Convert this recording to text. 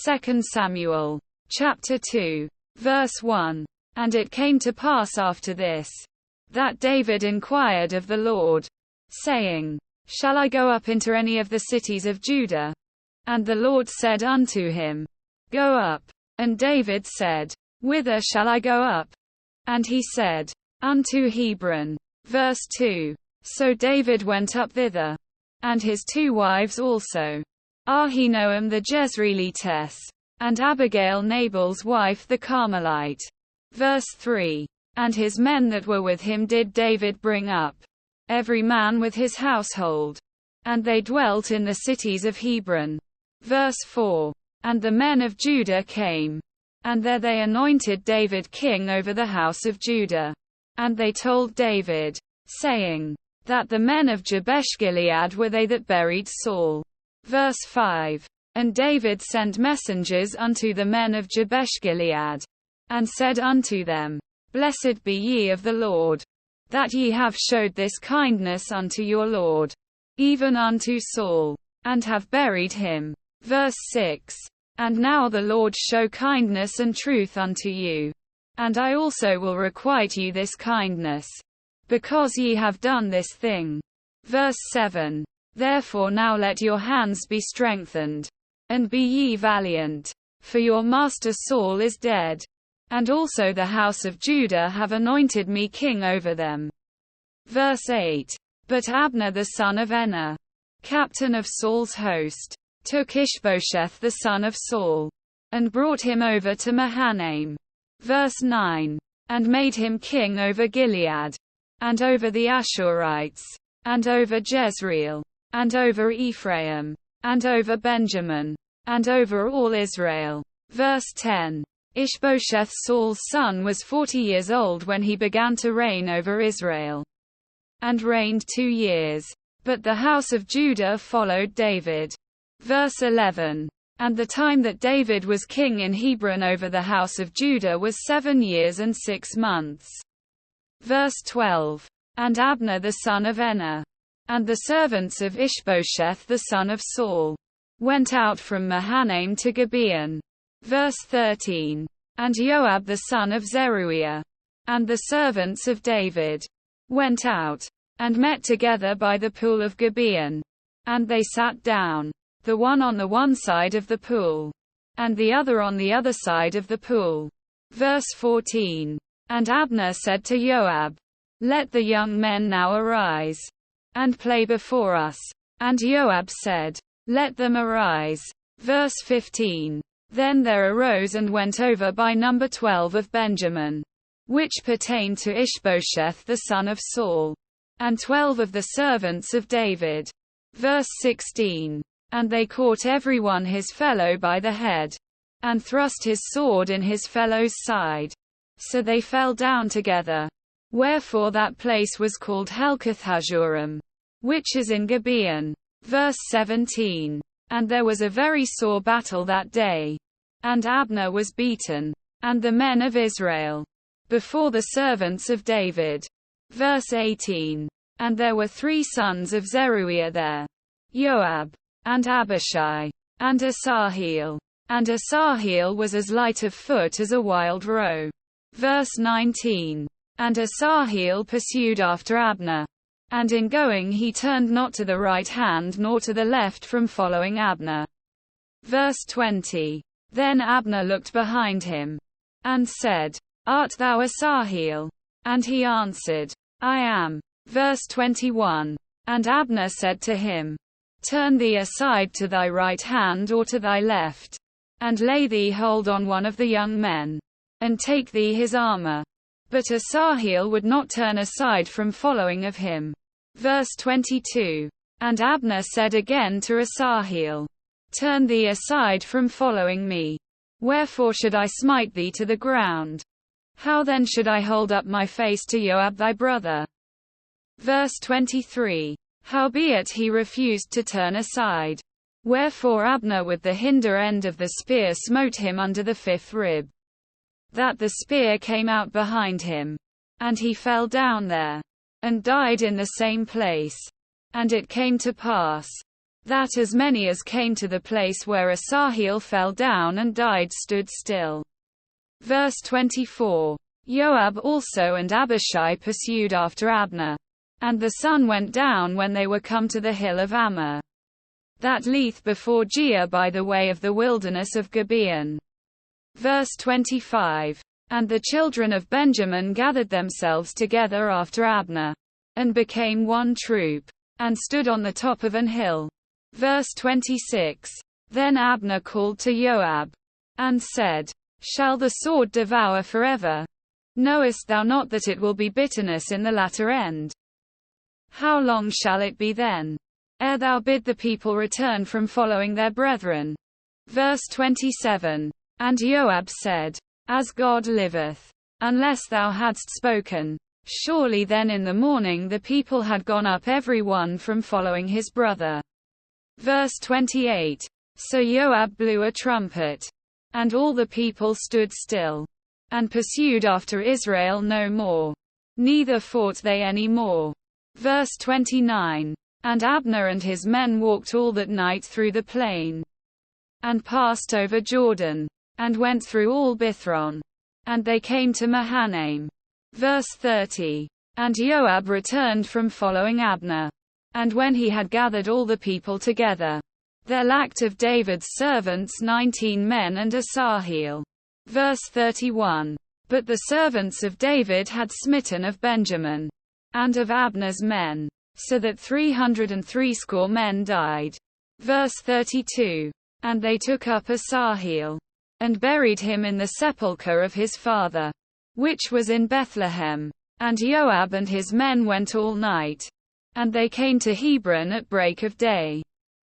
2 Samuel. Chapter 2. Verse 1. And it came to pass after this, that David inquired of the Lord, saying, Shall I go up into any of the cities of Judah? And the Lord said unto him, Go up. And David said, Whither shall I go up? And he said, Unto Hebron. Verse 2. So David went up thither, and his 2 wives also, Ahinoam the Jezreelitess, and Abigail Nabal's wife the Carmelite. Verse 3. And his men that were with him did David bring up, every man with his household. And they dwelt in the cities of Hebron. Verse 4. And the men of Judah came, and there they anointed David king over the house of Judah. And they told David, saying, that the men of Jabesh-Gilead were they that buried Saul. Verse 5. And David sent messengers unto the men of Jabesh-Gilead, and said unto them, Blessed be ye of the Lord, that ye have showed this kindness unto your Lord, even unto Saul, and have buried him. Verse 6. And now the Lord show kindness and truth unto you, and I also will requite you this kindness, because ye have done this thing. Verse 7. Therefore now let your hands be strengthened, and be ye valiant, for your master Saul is dead, and also the house of Judah have anointed me king over them. Verse 8. But Abner the son of Enah, captain of Saul's host, took Ishbosheth the son of Saul, and brought him over to Mahanaim. Verse 9. And made him king over Gilead, and over the Ashurites, and over Jezreel, and over Ephraim, and over Benjamin, and over all Israel. Verse 10. Ishbosheth Saul's son was 40 years old when he began to reign over Israel, and reigned 2 years. But the house of Judah followed David. Verse 11. And the time that David was king in Hebron over the house of Judah was 7 years and 6 months. Verse 12. And Abner the son of Enah, and the servants of Ishbosheth the son of Saul, went out from Mahanaim to Gibeon. Verse 13. And Joab the son of Zeruiah, and the servants of David, went out, and met together by the pool of Gibeon. And they sat down, the one on the one side of the pool, and the other on the other side of the pool. Verse 14. And Abner said to Joab, Let the young men now arise, and play before us. And Joab said, Let them arise. Verse 15. Then there arose and went over by number 12 of Benjamin, which pertained to Ishbosheth the son of Saul, and 12 of the servants of David. Verse 16. And they caught every one his fellow by the head, and thrust his sword in his fellow's side. So they fell down together. Wherefore that place was called Helkath-Hazurim, which is in Gibeon. Verse 17. And there was a very sore battle that day, and Abner was beaten, and the men of Israel, before the servants of David. Verse 18. And there were 3 sons of Zeruiah there, Joab, and Abishai, and Asahel. And Asahel was as light of foot as a wild roe. Verse 19. And Asahel pursued after Abner, and in going he turned not to the right hand nor to the left from following Abner. Verse 20. Then Abner looked behind him, and said, Art thou Asahel? And he answered, I am. Verse 21. And Abner said to him, Turn thee aside to thy right hand or to thy left, and lay thee hold on one of the young men, and take thee his armor. But Asahel would not turn aside from following of him. Verse 22. And Abner said again to Asahel, Turn thee aside from following me. Wherefore should I smite thee to the ground? How then should I hold up my face to Joab thy brother? Verse 23. Howbeit he refused to turn aside. Wherefore Abner with the hinder end of the spear smote him under the 5th rib, that the spear came out behind him, and he fell down there, and died in the same place. And it came to pass, that as many as came to the place where Asahel fell down and died stood still. Verse 24. Joab also and Abishai pursued after Abner. And the sun went down when they were come to the hill of Ammah, that lieth before Giah by the way of the wilderness of Gibeon. Verse 25. And the children of Benjamin gathered themselves together after Abner, and became one troop, and stood on the top of an hill. Verse 26. Then Abner called to Joab, and said, Shall the sword devour forever? Knowest thou not that it will be bitterness in the latter end? How long shall it be then, ere thou bid the people return from following their brethren? Verse 27. And Joab said, As God liveth, unless thou hadst spoken, surely then in the morning the people had gone up every one from following his brother. Verse 28. So Joab blew a trumpet, and all the people stood still, and pursued after Israel no more, neither fought they any more. Verse 29. And Abner and his men walked all that night through the plain, and passed over Jordan, and went through all Bithron, and they came to Mahanaim. Verse 30. And Joab returned from following Abner. And when he had gathered all the people together, there lacked of David's servants 19 men and Asahel. Verse 31. But the servants of David had smitten of Benjamin, and of Abner's men, so that 360 men died. Verse 32. And they took up Asahel, and buried him in the sepulchre of his father, which was in Bethlehem. And Joab and his men went all night, and they came to Hebron at break of day.